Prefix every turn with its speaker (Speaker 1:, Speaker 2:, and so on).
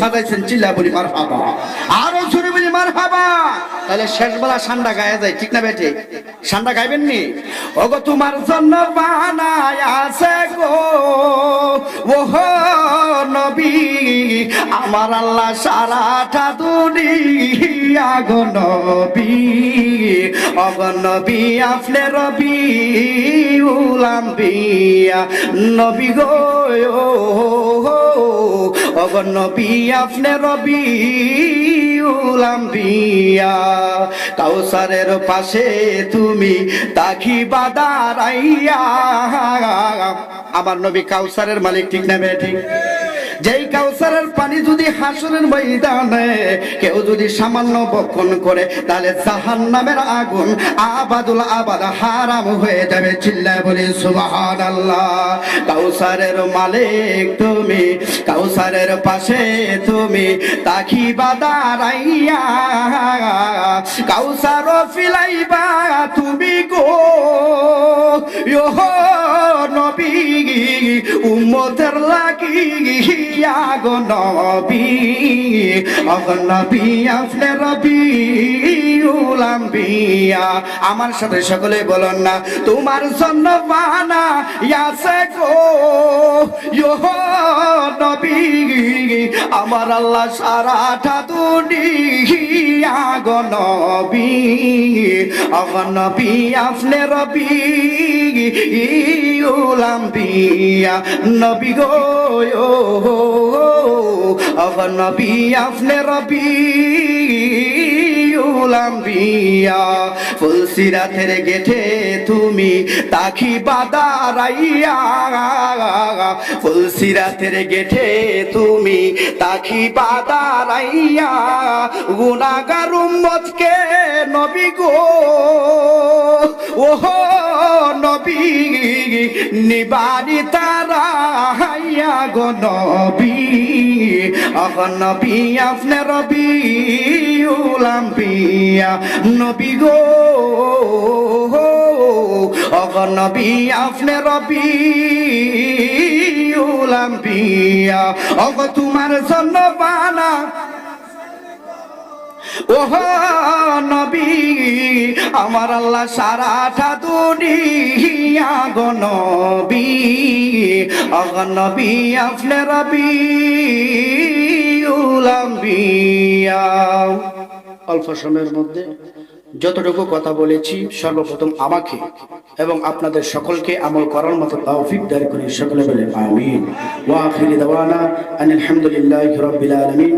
Speaker 1: সাজাইছেন, চিল্লা বলি মারহাবা, আরো জোরে বলি মারহাবা। তাহলে শেষবেলা সান্ডা গায়ে যায়, ঠিক না বেঠে? সান্ডা গাইবেন নি? ওগো তোমার জন্য বানায় আছে গো ওহো নবী আমার আল্লাহ সারাটা দুনিয়া গো নবী, ওগো নবী আপনি রবি উলাম্বিয়া নবী গো ওগো নবী আপনি রবি উলাম্বিয়া। কাউসারের পাশে তুমি তাকিবা দাঁড়াইয়া, আমার নবী কাউসারের মালিক, ঠিক না বেঠিক? যেই কাউসারের পানি যদি হাসরের ময়দানে কেউ যদি সামান্য বক্ষণ করে তাহলে জাহান্নামের আগুন আবাদুল আবাদ হারাম হয়ে যাবে, চিল্লায় বলি সুবহানাল্লাহ। কাউসারের মালিক তুমি, কাউসারের পাশে তুমি তাকিবা দাঁড়াইয়া, কাউসার ফিলাইবা তুমি গো নবী উম্মতের লাগিয়া গো নবী, ওগো নবী আপনি রবি উলাম্বিয়া। আমার সাথে সকলে বলুন না, তোমার জন্য বানাইছে গো নবী আমার আল্লাহ সারাটা দুনিয়া গো নবী, ওগো নবী আপনি রবি উলাম্বিয়া নবী গো ওগো নবী আপনি রবি উলাম্বিয়া। ফুলসিরাতের গেটে তুমি তাকিবা দাঁড়াইয়া, ফুলসিরাতের গেটে তুমি তাকিবা দাঁড়াইয়া, গুনাহগার উম্মতকে নবী গো ওহো নবী নিবারি তারাইয়া গো নবী, ওগো নবী আপনি রবি উলাম্বিয়া নবী গো ওগো নবী আপনি রবি উলাম্বিয়া। ওগো তোমার জন্য বানা ওহো নবী আমার আল্লাহ সারাটা দুনিয়া গো নবী, ওগো নবী আপনি রবি উলাম্বিয়া। অল্প সময়ের মধ্যে যতটুকু কথা বলেছি সর্বপ্রথম আমাকে এবং আপনাদের সকলকে আমল করার মতো তৌফিক দান করে সকলে বলে আমিন। ওয়া আখিরি দাওয়ানা আলহামদুলিল্লাহি রাব্বিল আলামিন।